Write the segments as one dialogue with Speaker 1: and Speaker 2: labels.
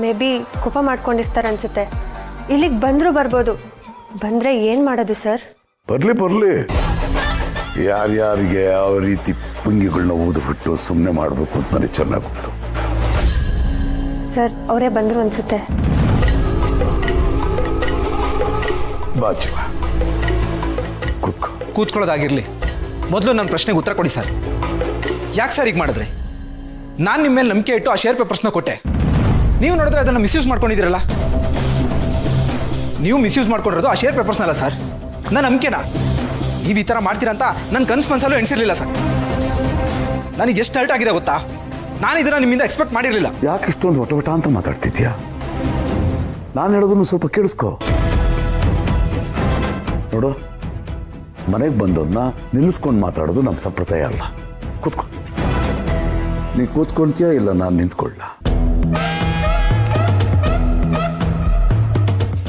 Speaker 1: May be ಕೋಪ ಮಾಡ್ಕೊಂಡಿರ್ತಾರೆ ಅನ್ಸುತ್ತೆ. ಇಲ್ಲಿಗೆ ಬಂದರೂ ಬರ್ಬೋದು. ಬಂದರೆ ಏನು ಮಾಡೋದು ಸರ್?
Speaker 2: ಬರ್ಲಿ ಯಾರ್ಯಾರಿಗೆ ಯಾವ ರೀತಿ ಪುಂಗಿಗಳನ್ನ ಊದ್ಬಿಟ್ಟು ಸುಮ್ಮನೆ ಮಾಡಬೇಕು ಅಂತ ನನಗೆ ಚೆನ್ನಾಗಿ ಗೊತ್ತು.
Speaker 1: ಸರ್ ಅವರೇ ಬಂದರು ಅನ್ಸುತ್ತೆ.
Speaker 2: ಬಾಚಿವ
Speaker 3: ಕೂತ್ಕೊಳ್ಳೋದಾಗಿರ್ಲಿ, ಮೊದಲು ನನ್ನ ಪ್ರಶ್ನೆಗೆ ಉತ್ತರ ಕೊಡಿ ಸರ್. ಯಾಕೆ ಸರ್ ಈಗ ಮಾಡಿದ್ರಿ? ನಾನು ನಿಮ್ಮ ಮೇಲೆ ನಂಬಿಕೆ ಇಟ್ಟು ಆ ಶೇರ್ ಪೇಪರ್ಸ್ನ ಕೊಟ್ಟೆ. ನೀವು ನೋಡಿದ್ರೆ ಅದನ್ನು ಮಿಸ್ಯೂಸ್ ಮಾಡ್ಕೊಂಡಿದ್ದೀರಲ್ಲ. ನೀವು ಮಿಸ್ಯೂಸ್ ಮಾಡ್ಕೊಂಡಿರೋದು ಆ ಶೇರ್ ಪೇಪರ್ಸ್ನಲ್ಲ ಸರ್, ನನ್ನ ನಂಬಿಕೆನಾ. ನೀವು ಈ ಥರ ಮಾಡ್ತೀರಾ ಅಂತ ನನ್ನ ಕನ್ಸು ಮನಸ್ಸಲ್ಲೂ ಎಣಿಸಿರ್ಲಿಲ್ಲ ಸರ್. ನನಗೆ ಎಷ್ಟು ಹರ್ಟ್ ಆಗಿದೆ ಗೊತ್ತಾ? ನಾನು ಇದನ್ನು ನಿಮ್ಮಿಂದ ಎಕ್ಸ್ಪೆಕ್ಟ್ ಮಾಡಿರಲಿಲ್ಲ.
Speaker 2: ಯಾಕೆ ಇಷ್ಟೊಂದು ವಟ ಅಂತ ಮಾತಾಡ್ತಿದ್ಯಾ? ನಾನು ಹೇಳೋದನ್ನು ಸ್ವಲ್ಪ ಕೇಳಿಸ್ಕೊ. ನೋಡು, ಮನೆಗೆ ಬಂದವ್ರನ್ನ ನಿಲ್ಲಿಸ್ಕೊಂಡು ಮಾತಾಡೋದು ನಮ್ಮ ಸಂಪ್ರದಾಯ ಅಲ್ಲ. ಕೂತ್ಕೊ. ನೀ ಕೂತ್ಕೊಳ್ತೀಯಾ ಇಲ್ಲ ನಾನು ನಿಂತ್ಕೊಳ್ಳ?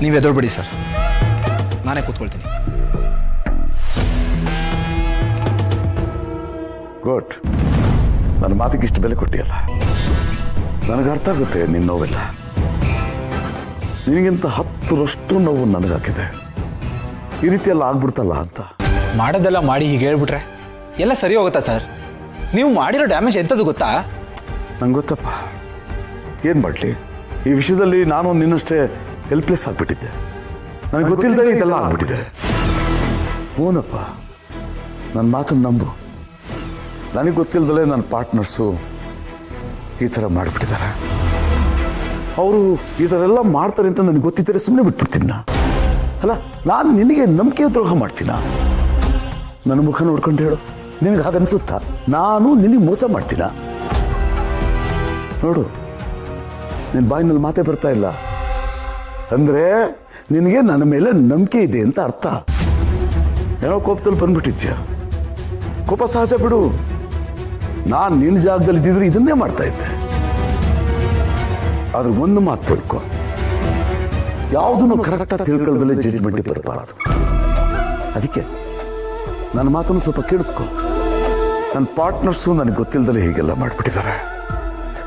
Speaker 3: ನೀವು ಎದುರುಬಿಡಿ ಸರ್, ನಾನೇ ಕೂತ್ಕೊಳ್ತೀನಿ.
Speaker 2: ಗುಡ್. ನನ್ನ ಮಾತಿಗೆ ಇಷ್ಟು ಬೆಲೆ ಕೊಟ್ಟಿಯಲ್ಲ. ನನಗೆ ಅರ್ಥ ಆಗುತ್ತೆ ನಿನ್ನ ನೋವೆಲ್ಲ. ನಿನಗಿಂತ 10ರಷ್ಟು ನೋವು ನನಗಾಗಿದೆ. ಈ ರೀತಿ ಎಲ್ಲ ಆಗ್ಬಿಡ್ತಲ್ಲ ಅಂತ.
Speaker 3: ಮಾಡೋದೆಲ್ಲ ಮಾಡಿ ಹೀಗೆ ಹೇಳ್ಬಿಟ್ರೆ ಎಲ್ಲ ಸರಿ ಹೋಗುತ್ತಾ ಸರ್? ನೀವು ಮಾಡಿರೋ ಡ್ಯಾಮೇಜ್ ಎಂಥದ್ದು ಗೊತ್ತಾ?
Speaker 2: ನಂಗೆ ಗೊತ್ತಪ್ಪ. ಏನು ಮಾಡಲಿ, ಈ ವಿಷಯದಲ್ಲಿ ನಾನು ನಿನ್ನಷ್ಟೇ ಹೆಲ್ಪ್ಲೆಸ್ ಆಗಿಬಿಟ್ಟಿದ್ದೆ. ನನಗೆ ಗೊತ್ತಿಲ್ಲದೆ ಇದೆಲ್ಲ ಆಗ್ಬಿಟ್ಟಿದೆ. ಓನಪ್ಪ, ನನ್ನ ಮಾತನ್ನು ನಂಬು. ನನಗೆ ಗೊತ್ತಿಲ್ಲದಲೇ ನನ್ನ ಪಾರ್ಟ್ನರ್ಸು ಈ ಥರ ಮಾಡಿಬಿಟ್ಟಿದ್ದಾರೆ. ಅವರು ಈ ಥರ ಎಲ್ಲ ಮಾಡ್ತಾರೆ ಅಂತ ನನಗೆ ಗೊತ್ತಿದ್ದರೆ ಸುಮ್ಮನೆ ಬಿಟ್ಬಿಡ್ತೀನಿ. ಅಲ್ಲ, ನಾನು ನಿನಗೆ ನಂಬಿಕೆ ದ್ರೋಹ ಮಾಡ್ತೀನ? ನನ್ನ ಮುಖ ನೋಡ್ಕೊಂಡು ಹೇಳು, ನಿನಗೆ ಹಾಗನ್ಸುತ್ತಾ? ನಾನು ನಿನಗೆ ಮೋಸ ಮಾಡ್ತೀನ? ನೋಡು, ನಿನ್ನ ಬಾಯಿನಲ್ಲಿ ಮಾತೇ ಬರ್ತಾ ಇಲ್ಲ ಅಂದರೆ ನಿನಗೆ ನನ್ನ ಮೇಲೆ ನಂಬಿಕೆ ಇದೆ ಅಂತ ಅರ್ಥ. ಏನೋ ಕೋಪದಲ್ಲಿ ಬಂದ್ಬಿಟ್ಟಿದ್ಯ. ಕೋಪ ಸಹಜ ಬಿಡು. ನಾನು ನಿನ್ನ ಜಾಗದಲ್ಲಿ ಇದ್ದಿದ್ರೆ ಇದನ್ನೇ ಮಾಡ್ತಾ ಇದ್ದೆ. ಆದ್ರೆ ಒಂದು ಮಾತು ತಿಳ್ಕೊ, ಯಾವುದನ್ನು ಕರೆಕ್ಟಾಗಿ ತಿಳ್ಕೊಳ್ಳೋದಲ್ಲೇ ಜಡ್ಜ್ಮೆಂಟ್ ಬರಬಾರದು. ಅದಕ್ಕೆ ನನ್ನ ಮಾತನ್ನು ಸ್ವಲ್ಪ ಕೇಳಿಸ್ಕೊ. ನನ್ನ ಪಾರ್ಟ್ನರ್ಸು ನನಗೆ ಗೊತ್ತಿಲ್ಲದಲ್ಲೇ ಹೀಗೆಲ್ಲ ಮಾಡಿಬಿಟ್ಟಿದ್ದಾರೆ.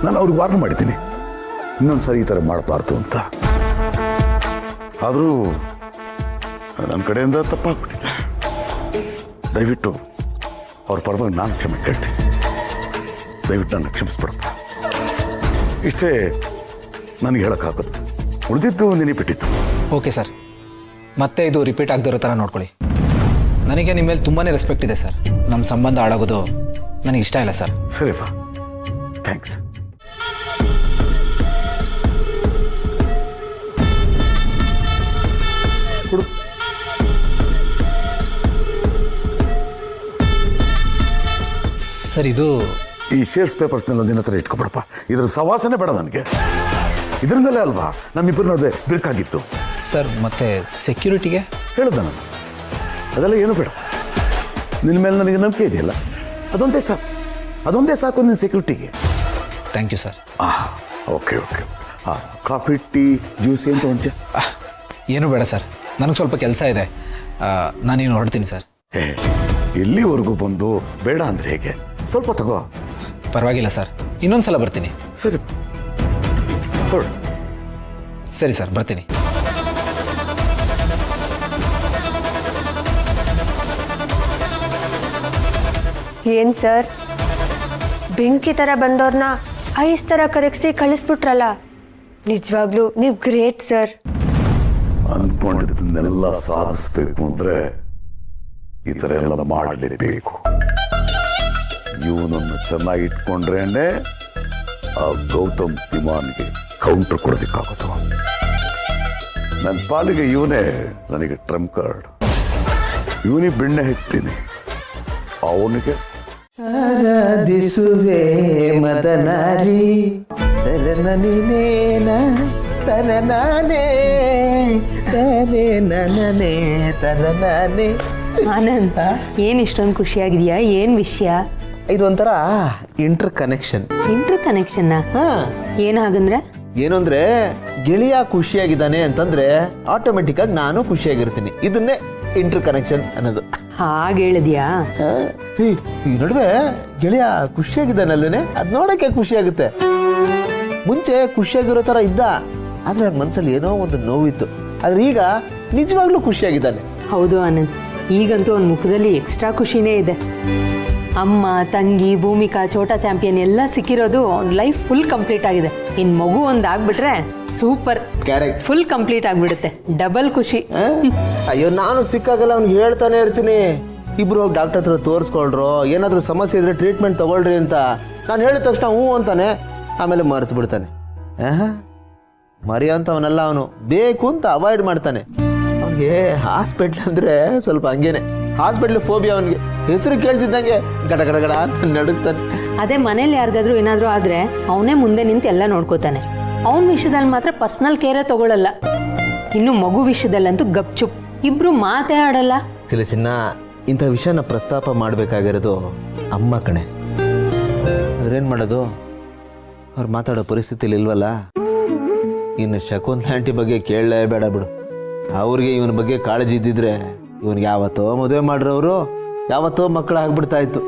Speaker 2: ನಾನು ಅವ್ರಿಗೆ ವಾರ್ನ್ ಮಾಡಿದ್ದೀನಿ, ಇನ್ನೊಂದ್ಸರಿ ಈ ಥರ ಮಾಡಬಾರ್ದು ಅಂತ. ಆದರೂ ನನ್ನ ಕಡೆಯಿಂದ ತಪ್ಪಾಗ್ಬಿಟ್ಟಿದೆ. ದಯವಿಟ್ಟು ಅವ್ರ ಪರವಾಗಿ ನಾನು ಕ್ಷಮೆ ಕೇಳ್ತೀನಿ. ದಯವಿಟ್ಟು ನನ್ನ ಕ್ಷಮಿಸ್ಬಿಡಪ್ಪ. ಇಷ್ಟೇ ನನಗೆ ಹೇಳೋಕ್ಕಾಗೋದು. ಉಳಿದಿದ್ದು ನಿನಗೆ ಬಿಟ್ಟಿತ್ತು.
Speaker 3: ಓಕೆ ಸರ್, ಮತ್ತೆ ಇದು ರಿಪೀಟ್ ಆಗದಿರೋ ಥರ ನೋಡ್ಕೊಳ್ಳಿ. ನನಗೆ ನಿಮ್ಮ ಮೇಲೆ ತುಂಬಾ ರೆಸ್ಪೆಕ್ಟ್ ಇದೆ ಸರ್. ನಮ್ಮ ಸಂಬಂಧ ಹಾಳಾಗೋದು ನನಗೆ ಇಷ್ಟ ಇಲ್ಲ ಸರ್.
Speaker 2: ಸರಿಪಾ, ಥ್ಯಾಂಕ್ಸ್.
Speaker 3: ಸರ್, ಇದು
Speaker 2: ಈ ಶೇರ್ಸ್ ಪೇಪರ್ಸ್ನೆಲ್ಲ ನಿನ್ನ ಹತ್ರ ಇಟ್ಕೊಬಿಡಪ್ಪ. ಇದ್ರ ಸವಾಸನೆ ಬೇಡ ನನಗೆ. ಇದರಿಂದಲೇ ಅಲ್ವಾ ನಮ್ಮಿಬ್ಬರ ನಡುವೆ ಬಿರುಕಾಗಿತ್ತು.
Speaker 3: ಸರ್, ಮತ್ತೆ ಸೆಕ್ಯೂರಿಟಿಗೆ
Speaker 2: ಹೇಳುದ ನಾನು, ಅದೆಲ್ಲ ಏನು ಬೇಡ. ನಿನ್ನ ಮೇಲೆ ನನಗೆ ನಂಬಿಕೆ ಇದೆಯಲ್ಲ, ಅದೊಂದೇ ಸಾಕು ನಿನ್ನ ಸೆಕ್ಯೂರಿಟಿಗೆ.
Speaker 3: Thank you sir.
Speaker 2: Okay. Coffee, tea, juice ಏನು ತಗೊಂಚ?
Speaker 3: ಏನು ಬೇಡ ಸರ್, ನನಗೆ ಸ್ವಲ್ಪ ಕೆಲಸ ಇದೆ. ನಾನೇನು ಹೊರಡ್ತೀನಿ ಸರ್.
Speaker 2: ಇಲ್ಲಿವರೆಗೂ ಬಂದು ಬೇಡ ಅಂದ್ರೆ ಹೇಗೆ? ಸ್ವಲ್ಪ ತಗೋ.
Speaker 3: ಪರವಾಗಿಲ್ಲ ಸರ್, ಇನ್ನೊಂದ್ಸಲ ಬರ್ತೀನಿ.
Speaker 2: ಸರಿ, ಹೊರಡು.
Speaker 3: ಸರಿ ಸರ್, ಬರ್ತೀನಿ.
Speaker 1: ಏನು ಸರ್, ಬೆಂಕಿ ಥರ ಬಂದವ್ರನ್ನ ಐಸ್ ಥರ ಕರಗಿಸಿ ಕಳಿಸ್ಬಿಟ್ರಲ್ಲ. ನಿಜವಾಗ್ಲೂ ನೀವು ಗ್ರೇಟ್ ಸರ್.
Speaker 2: ಅಂದ್ಕೊಂಡಿದ್ದನ್ನೆಲ್ಲ ಸಾಧಿಸ್ಬೇಕು ಅಂದ್ರೆ ಈ ಥರ ಎಲ್ಲ ಮಾಡಲೇಬೇಕು. ಇವನನ್ನು ಚೆನ್ನಾಗಿ ಇಟ್ಕೊಂಡ್ರೇನೆ ಆ ಗೌತಮ್ ತಿಮಾನ್ಗೆ ಕೌಂಟರ್ ಕೊಡೋದಕ್ಕಾಗುತ್ತೋ. ನನ್ನ ಪಾಲಿಗೆ ಇವನೇ ನನಗೆ ಟ್ರಂಪ್ ಕಾರ್ಡ್. ಇವನಿಗೆ ಬೆಣ್ಣೆ ಹೆಚ್ಚಿನಿ, ಅವನಿಗೆ
Speaker 4: ಆರಾಧಿಸುವೆ ಮದನಾರಿ ತರನನಿನೇನ ತರನಾನೇ ತರೆ ನನೇ ತರನಾನೇ.
Speaker 5: ಆನಂದ್, ಏನ್ ಇಷ್ಟೊಂದು ಖುಷಿಯಾಗಿದೆಯಾ? ಏನ್ ವಿಷಯ?
Speaker 4: ಇದೊಂಥರ ಇಂಟರ್ ಕನೆಕ್ಷನ್.
Speaker 5: ಇಂಟರ್ ಕನೆಕ್ಷನ್ ಏನ್ ಹಾಗಂದ್ರೆ?
Speaker 4: ಏನು ಅಂದ್ರೆ, ಗೆಳೆಯ ಖುಷಿಯಾಗಿದ್ದಾನೆ ಅಂತಂದ್ರೆ ಆಟೋಮೆಟಿಕ್ ಆಗಿ ನಾನು ಖುಷಿಯಾಗಿರ್ತೀನಿ. ಇದನ್ನೇ ಇಂಟರ್ ಕನೆಕ್ಷನ್ ಅನ್ನೋದು.
Speaker 5: ಹಾಗೆ ಹೇಳಿದ್ಯಾ?
Speaker 4: ಈ ನಡುವೆ ಗೆಳೆಯ ಖುಷಿಯಾಗಿದ್ದಾನಲ್ಲೇ, ಅದ್ ನೋಡಕ್ಕೆ ಖುಷಿ ಆಗುತ್ತೆ. ಮುಂಚೆ ಖುಷಿಯಾಗಿರೋ ಥರ ಇದ್ದ, ಆದರೆ ಅವ್ರ ಮನಸ್ಸಲ್ಲಿ ಏನೋ ಒಂದು ನೋವಿತ್ತು. ಆದರೆ ಈಗ ನಿಜವಾಗ್ಲೂ ಖುಷಿಯಾಗಿದ್ದಾನೆ.
Speaker 5: ಹೌದು ಆನಂದ್, ಈಗಂತೂ ಅವನ ಮುಖದಲ್ಲಿ ಎಕ್ಸ್ಟ್ರಾ ಖುಷಿನೇ ಇದೆ. ಅಮ್ಮ, ತಂಗಿ, ಭೂಮಿಕಾ, ಛೋಟಾ ಚಾಂಪಿಯನ್ ಎಲ್ಲ ಸಿಕ್ಕಿರೋದು ಅವ್ನ ಲೈಫ್ ಫುಲ್ ಕಂಪ್ಲೀಟ್ ಆಗಿದೆ. ಇನ್ ಮಗು ಒಂದು ಆಗ್ಬಿಟ್ರೆ ಸೂಪರ್,
Speaker 4: ಕರೆಕ್ಟ್,
Speaker 5: ಫುಲ್ ಕಂಪ್ಲೀಟ್ ಆಗ್ಬಿಡುತ್ತೆ. ಡಬಲ್ ಖುಷಿ.
Speaker 4: ಅಯ್ಯೋ, ನಾನು ಸಿಕ್ಕಾಗಲ್ಲ ಅವ್ನಿಗೆ ಹೇಳ್ತಾನೆ ಇರ್ತೀನಿ, ಇಬ್ರು ಹೋಗಿ ಡಾಕ್ಟರ್ ಹತ್ರ ತೋರಿಸ್ಕೊಳ್ರು, ಏನಾದರೂ ಸಮಸ್ಯೆ ಇದ್ರೆ ಟ್ರೀಟ್ಮೆಂಟ್ ತಗೊಳ್ರಿ ಅಂತ. ನಾನು ಹೇಳಿದ ತಕ್ಷಣ ಹ್ಞೂ ಅಂತಾನೆ, ಆಮೇಲೆ ಮರೆತು ಬಿಡ್ತಾನೆ. ಮರಿ ಅಂತ ಅವನಲ್ಲ, ಅವನು ಬೇಕು ಅಂತ ಅವಾಯ್ಡ್ ಮಾಡ್ತಾನೆ. ಅವನಿಗೆ ಹಾಸ್ಪಿಟ್ಲ್ ಅಂದರೆ ಸ್ವಲ್ಪ ಹಂಗೇನೆ, ಹಾಸ್ಪಿಟ್ಲ್ ಫೋಬಿಯಾ ಅವನಿಗೆ. ಹೆಸರು ಕೇಳ್ತಿದ್ದಂಗೆ ಗಡ ಗಡ ಗಡ ಅಂತ ನಡುಗ್ತಾನೆ.
Speaker 5: ಅದೇ ಮನೇಲಿ ಯಾರಿಗಾದ್ರೂ ಏನಾದ್ರೂ ಆದ್ರೆ ಅವನೇ ಮುಂದೆ ನಿಂತು ಎಲ್ಲ ನೋಡ್ಕೋತಾನೆ. ಅವನ ವಿಷಯದಲ್ಲಿ ಮಾತ್ರ ಪರ್ಸನಲ್ ಕೇರೇ ತಗೊಳ್ಳಲ್ಲ. ಇನ್ನು ಮಗು ವಿಷಯದಲ್ಲಂತೂ ಗಪ್ಚುಪ್, ಇಬ್ರು ಮಾತೇ ಆಡಲ್ಲ.
Speaker 4: ಚಿನ್ನ, ಇಂಥ ವಿಷಯನ ಪ್ರಸ್ತಾಪ ಮಾಡಬೇಕಾಗಿರೋದು ಅಮ್ಮ ಕಣೆ. ಅದ್ರೇನು ಮಾಡೋದು, ಅವ್ರು ಮಾತಾಡೋ ಪರಿಸ್ಥಿತಿಲಿ ಇಲ್ವಲ್ಲ. ಇನ್ನು ಶಕುಂತಲಾ ಆಂಟಿ ಬಗ್ಗೆ ಕೇಳಲೇಬೇಡ ಬಿಡು. ಅವ್ರಿಗೆ ಇವನ ಬಗ್ಗೆ ಕಾಳಜಿ ಇದ್ದಿದ್ರೆ ಇವನಿಗೆ ಯಾವತ್ತೋ ಮದುವೆ ಮಾಡ್ರವರು, ಯಾವತ್ತೋ ಮಕ್ಕಳು ಆಗ್ಬಿಡ್ತಾ ಇತ್ತು.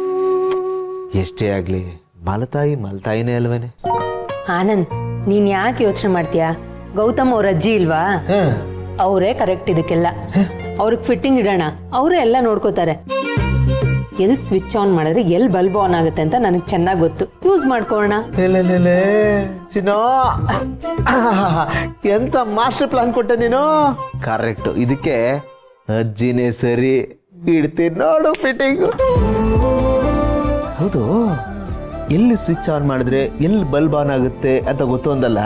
Speaker 4: ಎಷ್ಟೇ ಆಗಲಿ ಮಲತಾಯಿನೇ ಅಲ್ವೇನೆ.
Speaker 5: ಆನಂದ್, ನೀನ್ ಯಾಕೆ ಯೋಚನೆ ಮಾಡ್ತೀಯಾ? ಗೌತಮ್ ಅವ್ರ ಅಜ್ಜಿ ಇಲ್ವಾ, ಅವರೇ ಕರೆಕ್ಟ್ ಇದಕ್ಕೆಲ್ಲ. ಅವ್ರಿಗೆ ಫಿಟ್ಟಿಂಗ್ ಇಡೋಣ, ಅವರೇ ಎಲ್ಲ ನೋಡ್ಕೋತಾರೆ. ಎಲ್ಲಿ ಸ್ವಿಚ್ ಆನ್ ಮಾಡಿದ್ರೆ ಎಲ್ಲಿ ಬಲ್ಬ್ ಆನ್ ಆಗುತ್ತೆ ಅಂತ ನನಗೆ ಚೆನ್ನಾಗಿ ಗೊತ್ತು. ಯೂಸ್ ಮಾಡ್ಕೋಣ.
Speaker 4: ಚಿನ್ನೋ, ಎಂತ ಮಾಸ್ಟರ್ ಪ್ಲಾನ್ ಕೊಟ್ಟೆ ನೀನು. ಕರೆಕ್ಟ್, ಇದಕ್ಕೆ ಅಜ್ಜಿನೇ ಸರಿ. ಇಡ್ತೀನಿ ನೋಡು ಫಿಟ್ಟಿಂಗ್. ಹೌದು, ಎಲ್ಲಿ ಸ್ವಿಚ್ ಆನ್ ಮಾಡಿದ್ರೆ ಎಲ್ಲಿ ಬಲ್ಬ್ ಆನ್ ಆಗುತ್ತೆ ಅಂತ ಗೊತ್ತು ಅಂದಲ್ಲ.